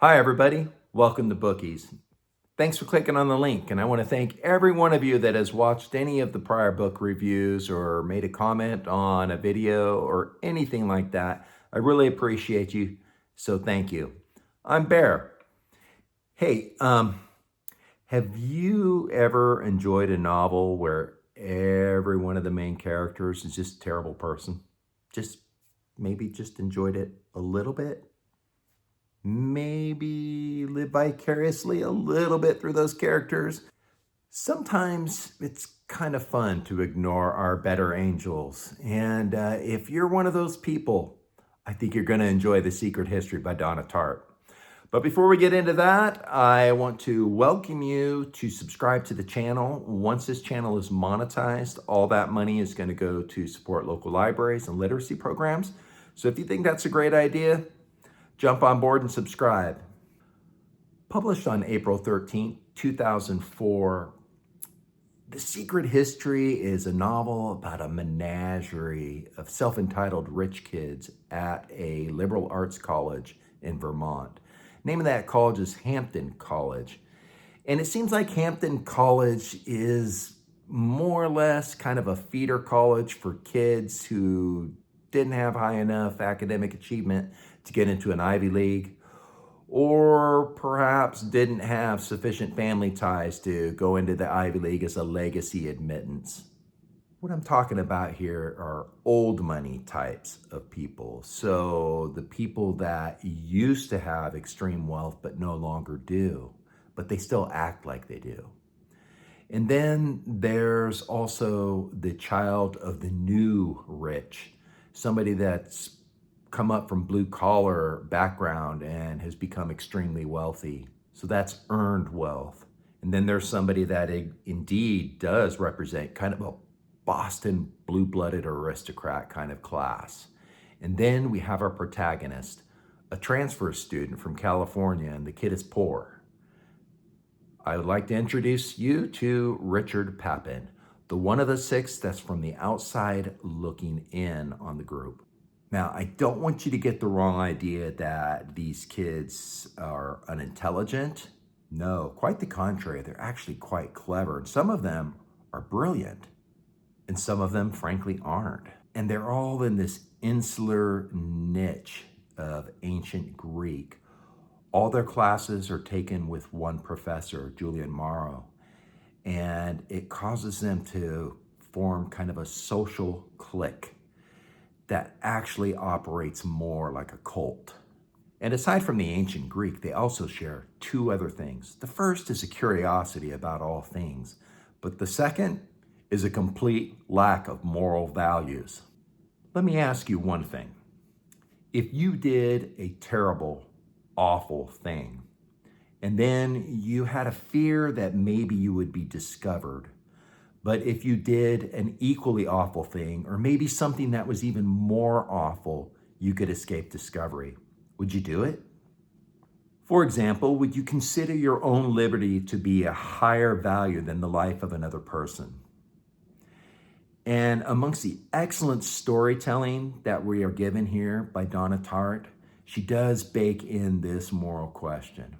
Hi, everybody. Welcome to Bookies. Thanks for clicking on the link, and I want to thank every one of you that has watched any of the prior book reviews or made a comment on a video or anything like that. I really appreciate you, so thank you. I'm Bear. Hey, have you ever enjoyed a novel where every one of the main characters is just a terrible person? Maybe just enjoyed it a little bit? Maybe live vicariously a little bit through those characters. Sometimes it's kind of fun to ignore our better angels. And if you're one of those people, I think you're going to enjoy The Secret History by Donna Tartt. But before we get into that, I want to welcome you to subscribe to the channel. Once this channel is monetized, all that money is going to go to support local libraries and literacy programs. So if you think that's a great idea, jump on board and subscribe. Published on April 13th, 2004, The Secret History is a novel about a menagerie of self-entitled rich kids at a liberal arts college in Vermont. The name of that college is Hampden College. And it seems like Hampden College is more or less kind of a feeder college for kids who didn't have high enough academic achievement to get into an Ivy League, or perhaps didn't have sufficient family ties to go into the Ivy League as a legacy admittance. What I'm talking about here are old money types of people. So the people that used to have extreme wealth but no longer do, but they still act like they do. And then there's also the child of the new rich, somebody that's come up from blue collar background and has become extremely wealthy. So that's earned wealth. And then there's somebody that indeed does represent kind of a Boston blue-blooded aristocrat kind of class. And then we have our protagonist, a transfer student from California, and the kid is poor. I would like to introduce you to Richard Papen, the one of the six that's from the outside looking in on the group. Now, I don't want you to get the wrong idea that these kids are unintelligent. No, quite the contrary. They're actually quite clever. And some of them are brilliant. And some of them, frankly, aren't. And they're all in this insular niche of ancient Greek. All their classes are taken with one professor, Julian Morrow. And it causes them to form kind of a social clique that actually operates more like a cult. And aside from the ancient Greek, they also share two other things. The first is a curiosity about all things, but the second is a complete lack of moral values. Let me ask you one thing. If you did a terrible, awful thing, and then you had a fear that maybe you would be discovered, but if you did an equally awful thing, or maybe something that was even more awful, you could escape discovery, would you do it? For example, would you consider your own liberty to be a higher value than the life of another person? And amongst the excellent storytelling that we are given here by Donna Tartt, she does bake in this moral question.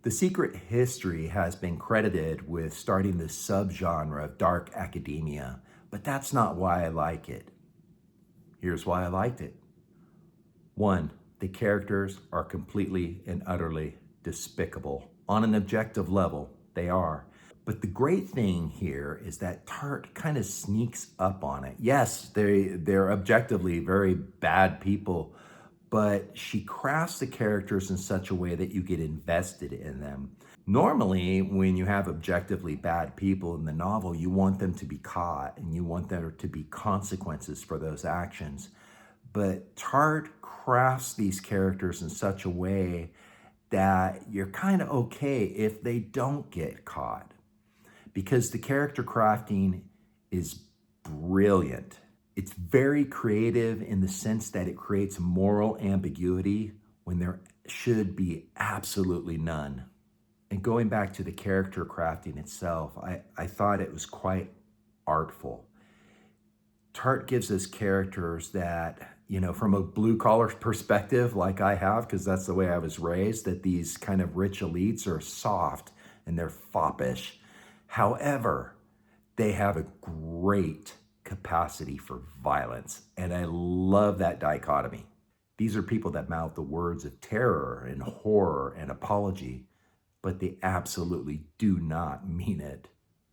The Secret History has been credited with starting this subgenre of dark academia, but that's not why I like it. Here's why I liked it. One, the characters are completely and utterly despicable. On an objective level, they are. But the great thing here is that Tartt kind of sneaks up on it. Yes, they're objectively very bad people, but she crafts the characters in such a way that you get invested in them. Normally, when you have objectively bad people in the novel, you want them to be caught and you want there to be consequences for those actions. But Tartt crafts these characters in such a way that you're kind of okay if they don't get caught, because the character crafting is brilliant. It's very creative in the sense that it creates moral ambiguity when there should be absolutely none. And going back to the character crafting itself, I thought it was quite artful. Tartt gives us characters that from a blue collar perspective, like I have, because that's the way I was raised, that these kind of rich elites are soft and they're foppish. However, they have a great capacity for violence. And I love that dichotomy. These are people that mouth the words of terror and horror and apology, but they absolutely do not mean it.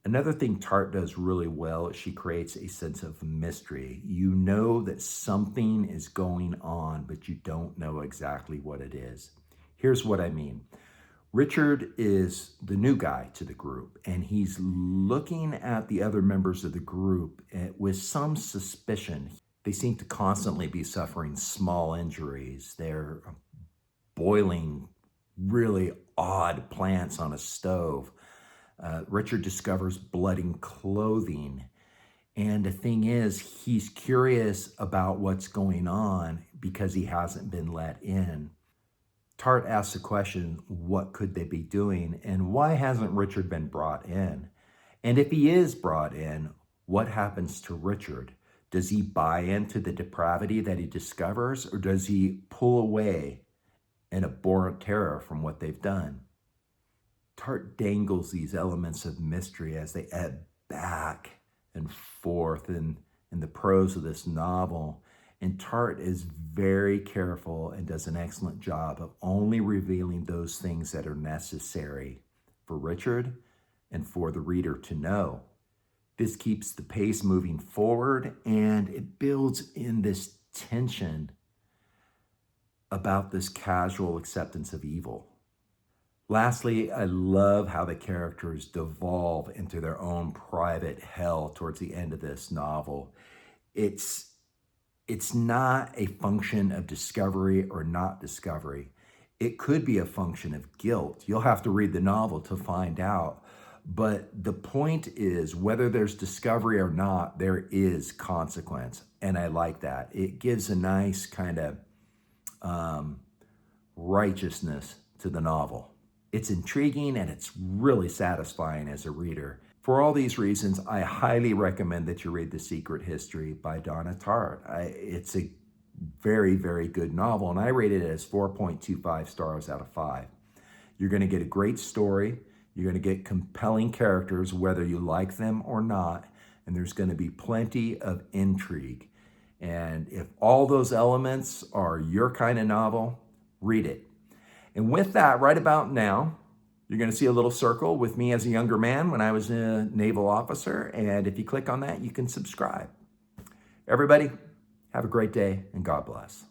Another thing Tartt does really well is she creates a sense of mystery. You know that something is going on, but you don't know exactly what it is. Here's what I mean. Richard is the new guy to the group, and he's looking at the other members of the group with some suspicion. They seem to constantly be suffering small injuries. They're boiling really odd plants on a stove. Richard discovers bloody clothing. And the thing is, he's curious about what's going on because he hasn't been let in. Tartt asks the question, what could they be doing? And why hasn't Richard been brought in? And if he is brought in, what happens to Richard? Does he buy into the depravity that he discovers, or does he pull away in abhorrent terror from what they've done? Tartt dangles these elements of mystery as they ebb back and forth in the prose of this novel. And Tartt is very careful and does an excellent job of only revealing those things that are necessary for Richard and for the reader to know. This keeps the pace moving forward, and it builds in this tension about this casual acceptance of evil. Lastly, I love how the characters devolve into their own private hell towards the end of this novel. It's not a function of discovery or not discovery. It could be a function of guilt. You'll have to read the novel to find out. But the point is, whether there's discovery or not, there is consequence. And I like that. It gives a nice kind of righteousness to the novel. It's intriguing and it's really satisfying as a reader. For all these reasons, I highly recommend that you read The Secret History by Donna Tartt. It's a very, very good novel, and I rated it as 4.25 stars out of 5. You're going to get a great story. You're going to get compelling characters, whether you like them or not, and there's going to be plenty of intrigue. And if all those elements are your kind of novel, read it. And with that, right about now, you're going to see a little circle with me as a younger man when I was a naval officer. And if you click on that, you can subscribe. Everybody, have a great day and God bless.